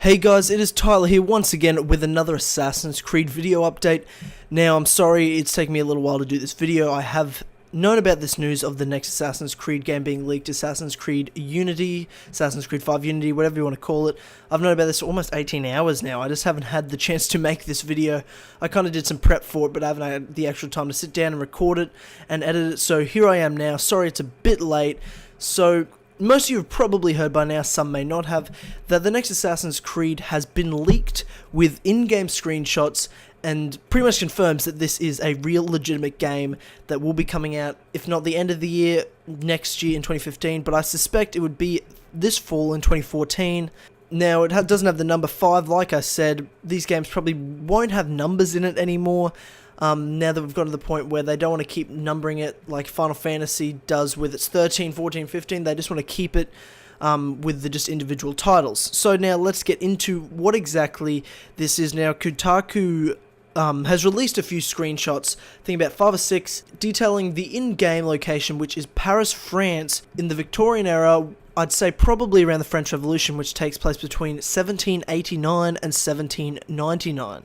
Hey guys, it is Tyler here once again with another Assassin's Creed video update. Now, I'm sorry it's taken me a little while to do this video. I have known about this news of the next Assassin's Creed game being leaked, Assassin's Creed Unity, Assassin's Creed 5 Unity, whatever you want to call it. I've known about this for almost 18 hours now. I just haven't had the chance to make this video. I kind of did some prep for it, but I haven't had the actual time to sit down and record it and edit it. So here I am now. Sorry it's a bit late. So most of you have probably heard by now, some may not have, that the next Assassin's Creed has been leaked with in-game screenshots and pretty much confirms that this is a real legitimate game that will be coming out, if not the end of the year, next year in 2015, but I suspect it would be this fall in 2014. Now, it doesn't have the number 5, like I said. These games probably won't have numbers in it anymore. Now that we've got to the point where they don't want to keep numbering it like Final Fantasy does with its 13, 14, 15, they just want to keep it with the just individual titles. So now let's get into what exactly this is. Now, Kotaku has released a few screenshots, I think about 5 or 6, detailing the in-game location, which is Paris, France, in the Victorian era. I'd say probably around the French Revolution, which takes place between 1789 and 1799.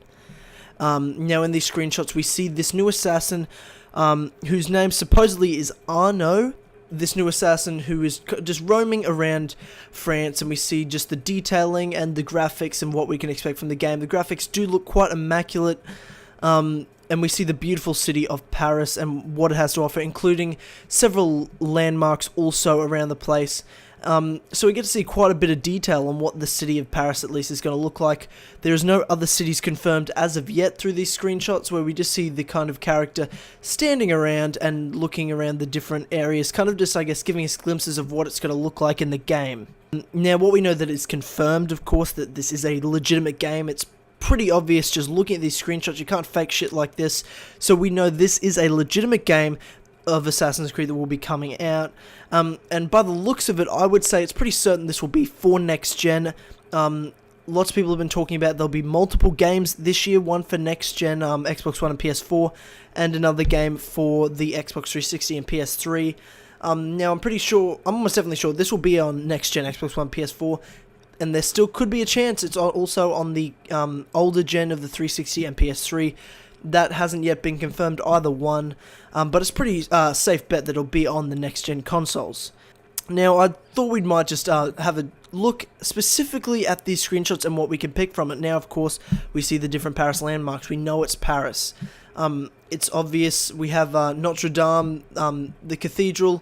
Now in these screenshots we see this new assassin whose name supposedly is Arno, this new assassin who is just roaming around France, and we see just the detailing and the graphics and what we can expect from the game. The graphics do look quite immaculate, and we see the beautiful city of Paris and what it has to offer, including several landmarks also around the place. So we get to see quite a bit of detail on what the city of Paris at least is going to look like. There is no other cities confirmed as of yet through these screenshots, where we just see the kind of character standing around and looking around the different areas, kind of just, I guess, giving us glimpses of what it's going to look like in the game. Now, what we know that it's confirmed, of course, that this is a legitimate game. It's pretty obvious just looking at these screenshots. You can't fake shit like this. So we know this is a legitimate game of Assassin's Creed that will be coming out, and by the looks of it, I would say it's pretty certain this will be for next gen. Lots of people have been talking about there'll be multiple games this year, one for next gen Xbox One and PS4, and another game for the Xbox 360 and PS3. Now I'm almost definitely sure this will be on next gen Xbox One, PS4, and there still could be a chance it's also on the older gen of the 360 and PS3. That hasn't yet been confirmed, either one, but it's pretty safe bet that it'll be on the next-gen consoles. Now, I thought we might just have a look specifically at these screenshots and what we can pick from it. Now, of course, we see the different Paris landmarks. We know it's Paris. It's obvious. We have Notre Dame, the cathedral,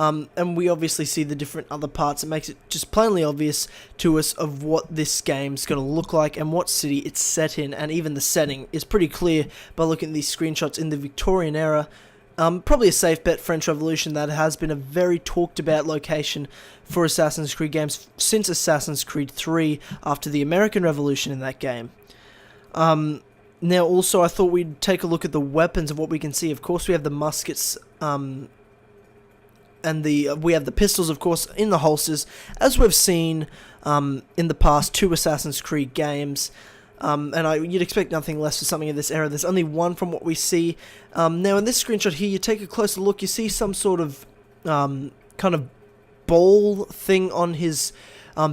and we obviously see the different other parts. It makes it just plainly obvious to us of what this game's going to look like and what city it's set in, and even the setting is pretty clear by looking at these screenshots in the Victorian era. Probably a safe bet, French Revolution. That has been a very talked about location for Assassin's Creed games since Assassin's Creed 3, after the American Revolution in that game. Now also I thought we'd take a look at the weapons of what we can see. Of course we have the muskets, and we have the pistols, of course, in the holsters, as we've seen in the past 2 Assassin's Creed games. And you'd expect nothing less for something of this era. There's only one from what we see. Now, in this screenshot here, you take a closer look, you see some sort of kind of ball thing on his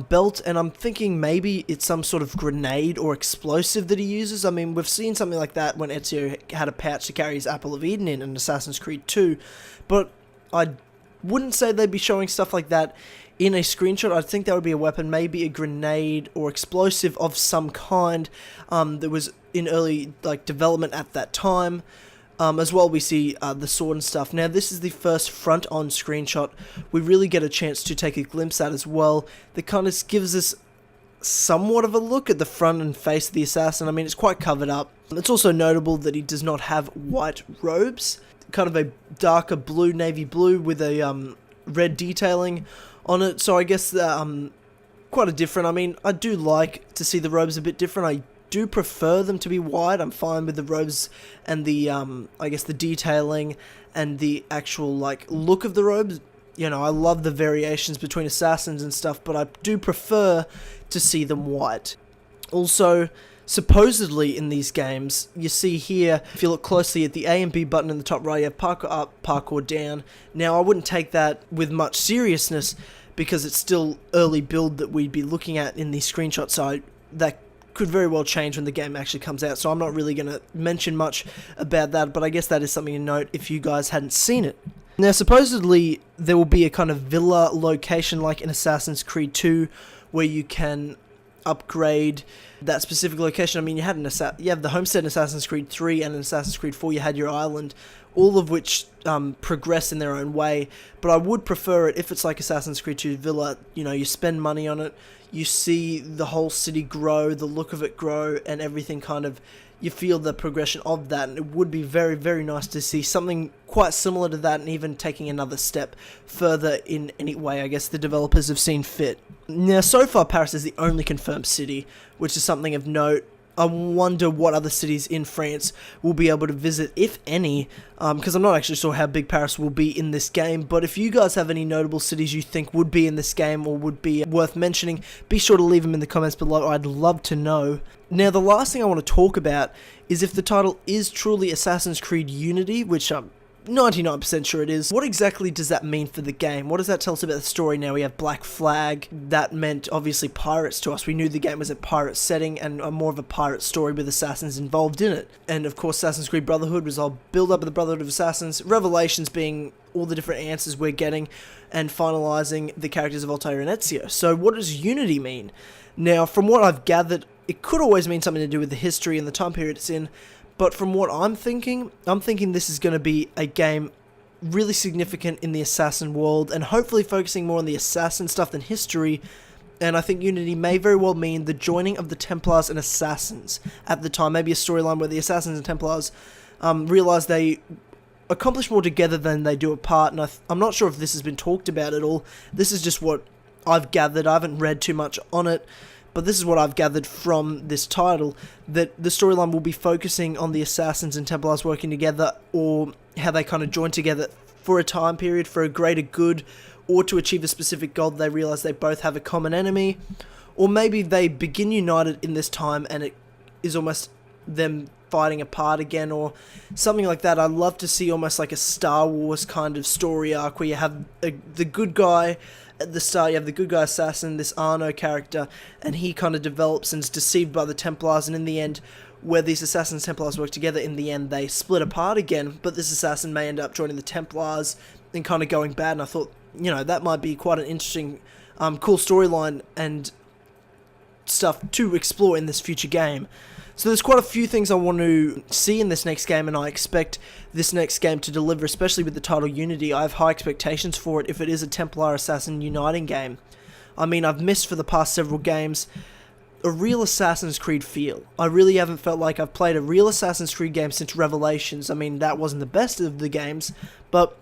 belt, and I'm thinking maybe it's some sort of grenade or explosive that he uses. I mean, we've seen something like that when Ezio had a pouch to carry his Apple of Eden in Assassin's Creed 2, but I wouldn't say they'd be showing stuff like that in a screenshot. I think that would be a weapon, maybe a grenade or explosive of some kind that was in early development at that time. As well, we see the sword and stuff. Now, this is the first front-on screenshot we really get a chance to take a glimpse at as well. That kind of gives us somewhat of a look at the front and face of the assassin. I mean, it's quite covered up. It's also notable that he does not have white robes. Kind of a darker blue, navy blue, with a red detailing on it. So I guess quite a different. I mean, I do like to see the robes a bit different. I do prefer them to be white. I'm fine with the robes and the I guess the detailing and the actual look of the robes. You know, I love the variations between assassins and stuff, but I do prefer to see them white. Also, supposedly in these games, you see here, if you look closely at the A and B button in the top right, you have parkour up, parkour down. Now, I wouldn't take that with much seriousness because it's still early build that we'd be looking at in these screenshots, so that could very well change when the game actually comes out, so I'm not really going to mention much about that, but I guess that is something to note if you guys hadn't seen it. Now, supposedly, there will be a kind of villa location like in Assassin's Creed 2, where you can upgrade that specific location. I mean, you have the homestead in Assassin's Creed 3, and in Assassin's Creed 4 you had your island, all of which progress in their own way, but I would prefer it if it's like Assassin's Creed 2 Villa. You know, you spend money on it, you see the whole city grow, the look of it grow, and everything kind of, you feel the progression of that, and it would be very, very nice to see something quite similar to that, and even taking another step further in any way I guess the developers have seen fit. Now, so far Paris is the only confirmed city, which is something of note. I wonder what other cities in France will be able to visit, if any, because I'm not actually sure how big Paris will be in this game, but if you guys have any notable cities you think would be in this game or would be worth mentioning, be sure to leave them in the comments below. I'd love to know. Now, the last thing I want to talk about is if the title is truly Assassin's Creed Unity, which I'm 99% sure it is. What exactly does that mean for the game? What does that tell us about the story? Now we have Black Flag. That meant obviously pirates to us. We knew the game was a pirate setting and more of a pirate story with assassins involved in it. And of course Assassin's Creed Brotherhood was all build up of the Brotherhood of Assassins. Revelations being all the different answers we're getting and finalizing the characters of Altair and Ezio. So what does Unity mean? Now, from what I've gathered, it could always mean something to do with the history and the time period it's in. But from what I'm thinking this is going to be a game really significant in the Assassin world, and hopefully focusing more on the Assassin stuff than history. And I think Unity may very well mean the joining of the Templars and Assassins at the time. Maybe a storyline where the Assassins and Templars realize they accomplish more together than they do apart. And I'm not sure if this has been talked about at all. This is just what I've gathered. I haven't read too much on it. But this is what I've gathered from this title, that the storyline will be focusing on the Assassins and Templars working together, or how they kind of join together for a time period, for a greater good, or to achieve a specific goal. They realize they both have a common enemy, or maybe they begin united in this time and it is almost them fighting apart again, or something like that. I'd love to see almost like a Star Wars kind of story arc, where you have the good guy. At the start, you have the good guy assassin, this Arno character, and he kind of develops and is deceived by the Templars, and in the end, where these assassins and Templars work together, in the end they split apart again, but this assassin may end up joining the Templars and kind of going bad, and I thought, you know, that might be quite an interesting, cool storyline and stuff to explore in this future game. So there's quite a few things I want to see in this next game, and I expect this next game to deliver, especially with the title Unity. I have high expectations for it if it is a Templar Assassin uniting game. I mean, I've missed for the past several games a real Assassin's Creed feel. I really haven't felt like I've played a real Assassin's Creed game since Revelations. I mean, that wasn't the best of the games, but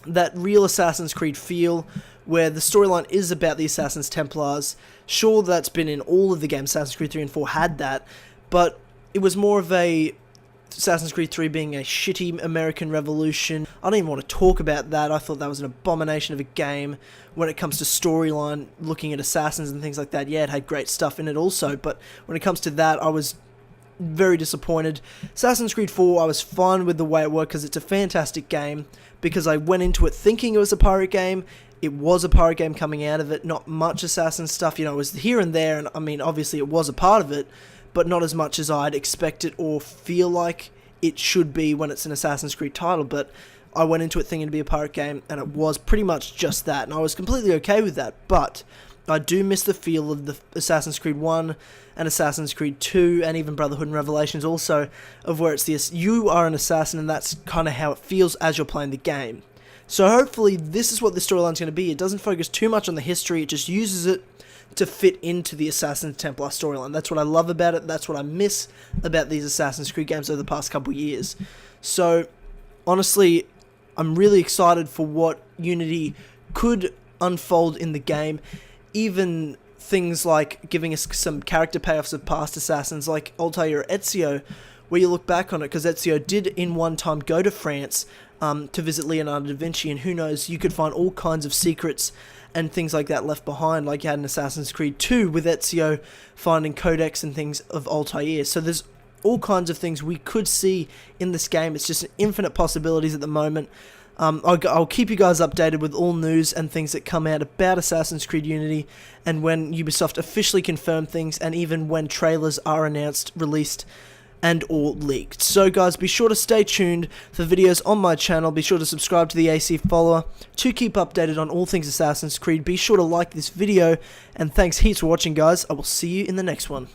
that real Assassin's Creed feel where the storyline is about the Assassins Templars. Sure, that's been in all of the games. Assassin's Creed 3 and 4 had that, but it was more of a Assassin's Creed 3 being a shitty American Revolution. I don't even want to talk about that. I thought that was an abomination of a game when it comes to storyline, looking at assassins and things like that. Yeah, it had great stuff in it also, but when it comes to that, I was very disappointed. Assassin's Creed 4, I was fine with the way it worked because it's a fantastic game, because I went into it thinking it was a pirate game. It was a pirate game coming out of it, not much assassin stuff, you know, it was here and there, and I mean, obviously it was a part of it, but not as much as I'd expect it or feel like it should be when it's an Assassin's Creed title. But I went into it thinking to be a pirate game, and it was pretty much just that, and I was completely okay with that. But I do miss the feel of the Assassin's Creed 1 and Assassin's Creed 2, and even Brotherhood and Revelations also, of where it's this, you are an assassin, and that's kind of how it feels as you're playing the game. So hopefully this is what the storyline's going to be. It doesn't focus too much on the history, it just uses it to fit into the Assassin Templar storyline. That's what I love about it. That's what I miss about these Assassin's Creed games over the past couple years. So, honestly, I'm really excited for what Unity could unfold in the game. Even things like giving us some character payoffs of past Assassins, like Altair or Ezio, where you look back on it, because Ezio did in one time go to France to visit Leonardo da Vinci, and who knows, you could find all kinds of secrets and things like that left behind, like you had in Assassin's Creed 2 with Ezio finding codex and things of Altair. So there's all kinds of things we could see in this game. It's just infinite possibilities at the moment. I'll keep you guys updated with all news and things that come out about Assassin's Creed Unity, and when Ubisoft officially confirm things, and even when trailers are announced, released, and or leaked. So guys, be sure to stay tuned for videos on my channel. Be sure to subscribe to the AC Follower to keep updated on all things Assassin's Creed. Be sure to like this video, and thanks heaps for watching, guys. I will see you in the next one.